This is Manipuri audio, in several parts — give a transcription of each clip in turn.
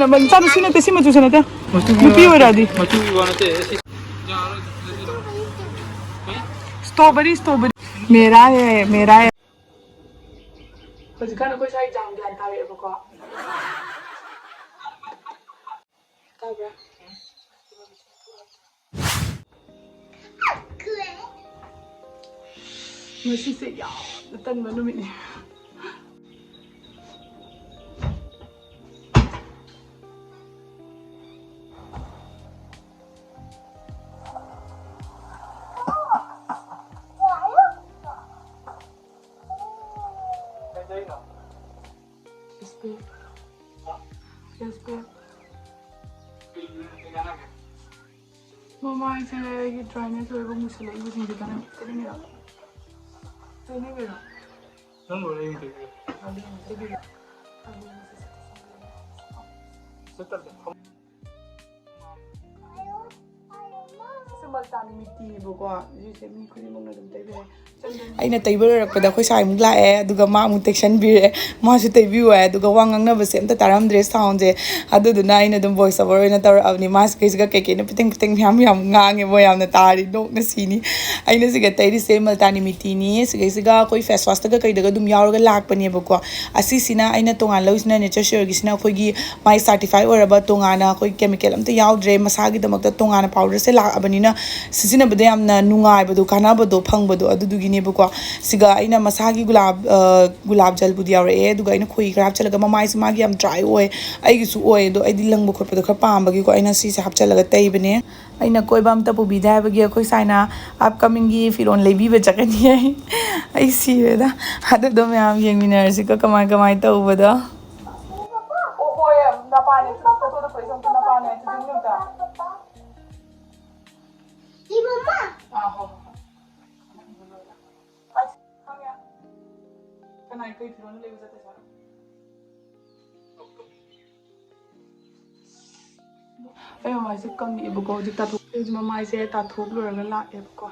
Chanu sini te sima juice na te. Mupi ora di. Strawberry. मेरा है हजिकान कोई साई जाम ध्यान तावे बको ताबे मसी से या तन Manu mini Yes, babe. Mama, I said you trying to go Muslim. You think you're gonna take me out? Take me out. Don't worry, you take it. Multani Mitti buko. You say me kuri mong nadum tayo. Aina tayo rakpada ko sa imong lae aduga ma mong tekshan bire ma su tayo wa aduga wangang na base amta taram dress sound je adu na aina dum voice over na tar avni mas kais ga keke na piting yam ngange mo yam na tari no na sini aina siga tayo se Multani Mitti ni siga koi face wash ga kai daga dum yaur ga lak pani buko asi sina aina tonga lois na nature share gi sina khoi gi mai certify or ba tonga na khoi chemical amta yaur dre masagi damak ta tonga na powder se lak abani na sisina bade amna nungai badu kana badu phang badu adudugi ne buko siga aina masagi gulab jal budi yaure e duga aina khoi grab chalaga mamai se magi am dry oy ai gi su oy do ai di langbo khot padu khar pam bagi ko aina si se hap chalaga tai bane aina koi bam ta pubi dai bagi koi saina upcoming gi firon lebi be chakani ai si da hada do me am yeng minar si ko kamai ta ubada o hoy na pa ne to to ko isam na pa ne to dum ta Mama. Aho. Can I keep on living at the time? Ay, my sick can be able to go to my say that hope or a lot of go.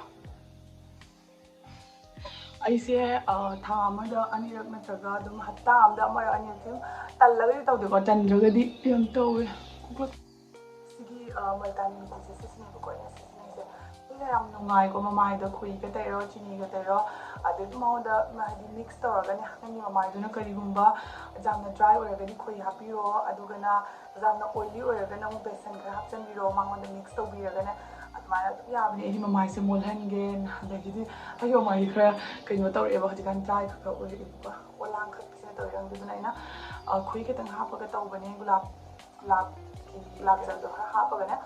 I say, Tamada, any of my garden, had time that my onion, a little of the cotton, the young toe. Multani am nungai ko mamai da khui ka tayro chini ka tayro adu mauda mahdi mix tawragani hani mamai duna kari gumba jamna dry oragani khui hapiro adugana jamna oily oragana mu besan ka hapchanbiro mangonda mix tawbiragana admana yabni edi mamai se molhangen adagidi ayo mai khra kaino tawreba hadikan dry ka ori ba olang kha pise tawrang duna ina khui ka tang hapaga tawbane gulab jal do hapagana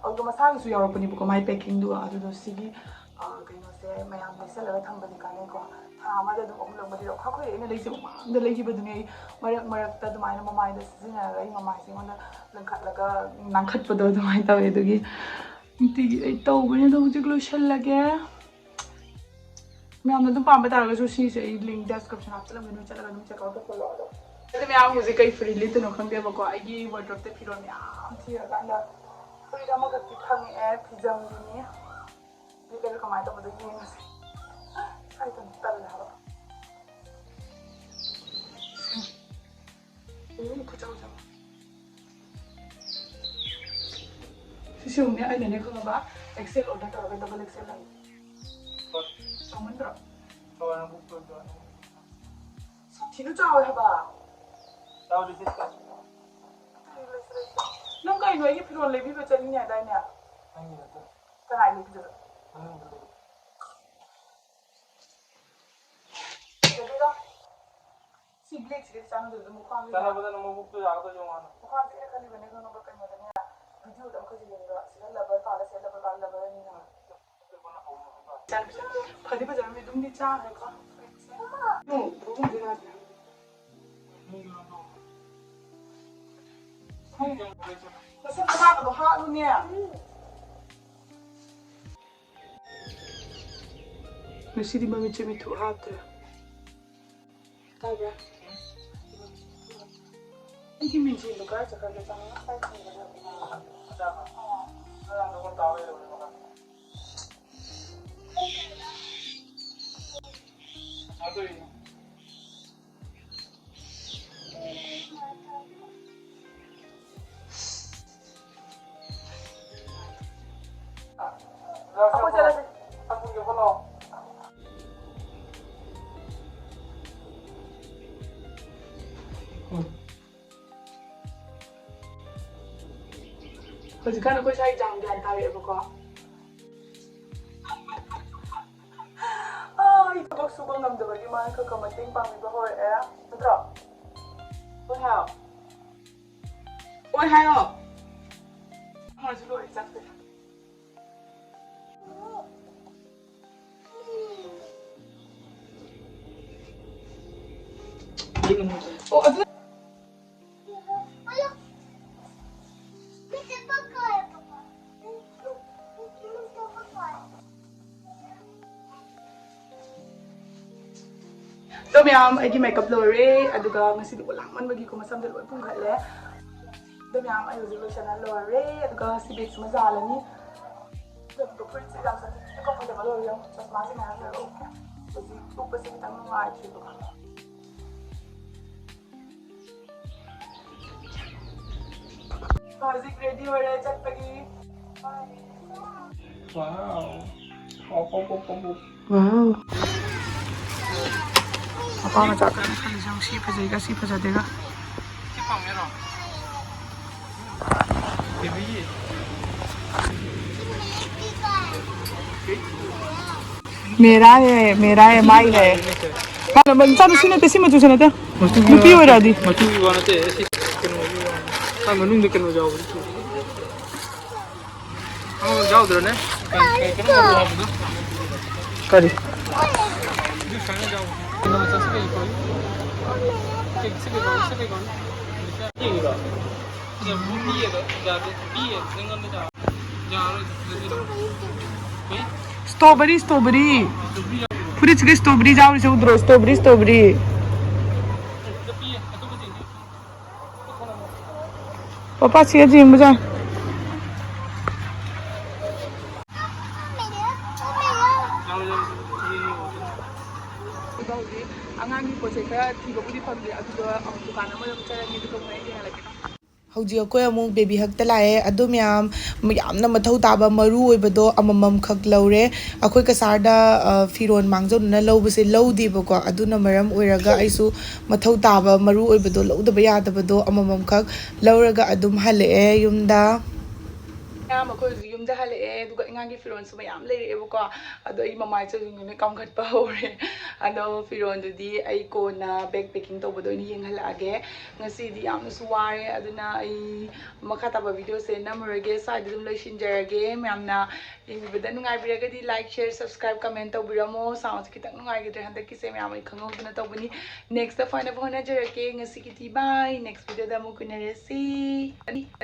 और तो मसाले सुई और अपनी बुको माई पैकिंग दुआ आदु दो सिगी कहीं से मैं आम ले चला थम बनी काने को था हमारे दो हम लोग बड़ी रखा कोई इन्हें ले से दो ले की बदुने मरक तद मायने ममाई दो सिजना रही ममाई से मन लंखत लगा नंखत पदो दो माई तवे दोगी ती तो बने दो मुझे ग्लोशल लगे मैं हमने तुम पाम बता रहा जो सी से लिंक डिस्क्रिप्शन आप चला मैंने चला मैंने चेकआउट कर लो तो मैं आम मुझे कई फ्रीली तो नखंग दे बको आईगी वार्डरोब ते फिर मैं आम थी अगला Freedom of the tongue air, Pizam, you can come out of the games. I don't tell her. You put out them. She showed me I didn't know about Excel or that or double Excel. Someone drop. So I'm going to do it. So, you know, how is this? Nung kayo ay piro lebi ba chali niya dai niya? Ay niya to. Tanay lebi to. Lebi to. Si Blake sige sana do mukha mi. Sana bada mo bukto jaga to jomana. Mukha sige kali bane ko no ba kanya niya. Video dam ko sige niya. Sila labar pala ni na. Chal khadi ba jami dum ni cha hai ka. No, bugum dina. Kasi kapag halo niya. Kasi di ba may chimitu hati? Tabi. Hindi minsan lugar sa kagatan na kahit hindi na pinaka. Wala na kung tao yun. Ano yun? ꯍꯧꯖꯤꯛꯀꯥꯟ ꯑꯩꯈꯣꯏ ꯁ꯭ꯋꯥꯏ ꯖꯥꯝ ꯒ꯭ꯌꯥꯟ ꯇꯥꯔꯛꯑꯦꯕꯀꯣ ꯑꯩ ꯊꯕꯛ ꯁꯨꯕ ꯉꯝꯗꯕꯒꯤ ꯃꯥꯅ ꯈꯔ ꯃꯇꯦꯡ ꯄꯥꯡꯕꯤꯕ ꯍꯧꯔꯛꯑꯦ ꯅꯠꯇ꯭ꯔꯣ ꯍꯣꯏ ꯍꯥꯏꯌꯣ ꯍꯣꯏ ꯍꯥꯏꯌꯣ ꯑꯃꯁꯨ ꯂꯣꯏꯔꯦ ꯆꯠꯈ꯭ꯔꯦ ꯑꯣ ꯑꯗꯨ So ma'am, I makeup lore, aduga ngasi di ulang man bagi ko masam dal pung khale. So ma'am, ay usi lotion lore, aduga si bits mazalani. So ko put si lang sa ko pa da lore yung sa masi na sa okay. So si ko pa si tang mga achi ko. Hazik ready ho rahe chat pagi. Wow. Wow. Apa macam kan si fazega si fazadega si pamero baby मेरा है माई है mana mencari sini te sini tu sana te Mitti oire di matu wana te si kan manungda kan jauh jauh dulu ne kari Strawberry, strawberry. Fruits के strawberry जाओ इसे उधर strawberry, strawberry. पापा सिया जी मुझे. Angangi po saya tiba budi pagi aku doa aku kana mo cara ni ko mai dia lagi. Hꯧji akoy among baby hakta lae adu myam yamna mathau taba maru oibado amamam khak laure akoy kasarda firon mangjona lobase lodi bako aduna maram oiraga aisu mathau taba maru oibado lodaba yadabado amamam khak lauraga adum hale yumda ꯌꯥꯝ ꯑꯩꯈꯣꯏ ꯌꯨꯝꯗ ꯍꯜꯂꯛꯑꯦ ꯑꯗꯨꯒ ꯑꯉꯥꯡꯒꯤ ꯐꯤꯔꯣꯟꯁꯨ ꯃꯌꯥꯝ ꯂꯩꯔꯛꯑꯦꯕꯀꯣ ꯑꯗꯣ ꯑꯩ ꯃꯃꯥꯏ ꯆꯧꯁꯤꯡꯗꯨꯅ ꯀꯥꯝꯈꯠꯄ ꯍꯧꯔꯦ ꯑꯗꯣ ꯐꯤꯔꯣꯟꯗꯨꯗꯤ ꯑꯩ ꯀꯣꯟꯅ ꯕꯦꯛ ꯄꯦꯀꯤꯡ ꯇꯧꯕꯗ ꯑꯣꯏꯅ ꯌꯦꯡꯍꯜꯂꯛꯑꯒꯦ ꯉꯁꯤꯗꯤ ꯌꯥꯝꯅꯁꯨ ꯋꯥꯔꯦ ꯑꯗꯨꯅ ꯑꯩ ꯃꯈꯥ ꯇꯥꯕ ꯚꯤꯗꯤꯑꯣꯁꯦ ꯅꯝꯃꯔꯣꯏꯒꯦ ꯁ꯭ꯋꯥꯏꯗ ꯑꯗꯨꯝ ꯂꯣꯏꯁꯤꯟꯖꯔꯒꯦ ꯃꯌꯥꯝꯅ ꯌꯦꯡꯕꯤꯕꯗ ꯅꯨꯡꯉꯥꯏꯕꯤꯔꯒꯗꯤ ꯂꯥꯏꯛ ꯁꯦꯌꯔ ꯁꯕꯁꯀ꯭ꯔꯥꯏꯕ ꯀꯃꯦꯟ ꯇꯧꯕꯤꯔꯝꯃꯣ ꯁꯥꯎꯟꯁꯦ ꯈꯤꯇꯪ ꯅꯨꯡꯉꯥꯏꯒꯤꯗ꯭ꯔꯦ ꯍꯟꯗꯛꯀꯤꯁꯦ ꯃꯌꯥꯝ ꯑꯩ ꯈꯪꯍꯧꯗꯅ ꯇꯧꯕꯅꯤ ꯅꯦꯛꯁꯇ ꯐꯅꯕ ꯍꯣꯠꯅꯖꯔꯛꯀꯦ ꯉꯁꯤꯒꯤꯗꯤ ꯕꯥꯏ ꯅꯦꯛꯁ ꯚꯤꯗꯤꯑꯣꯗ ꯑꯃꯨꯛ ꯎꯅꯔꯁꯤ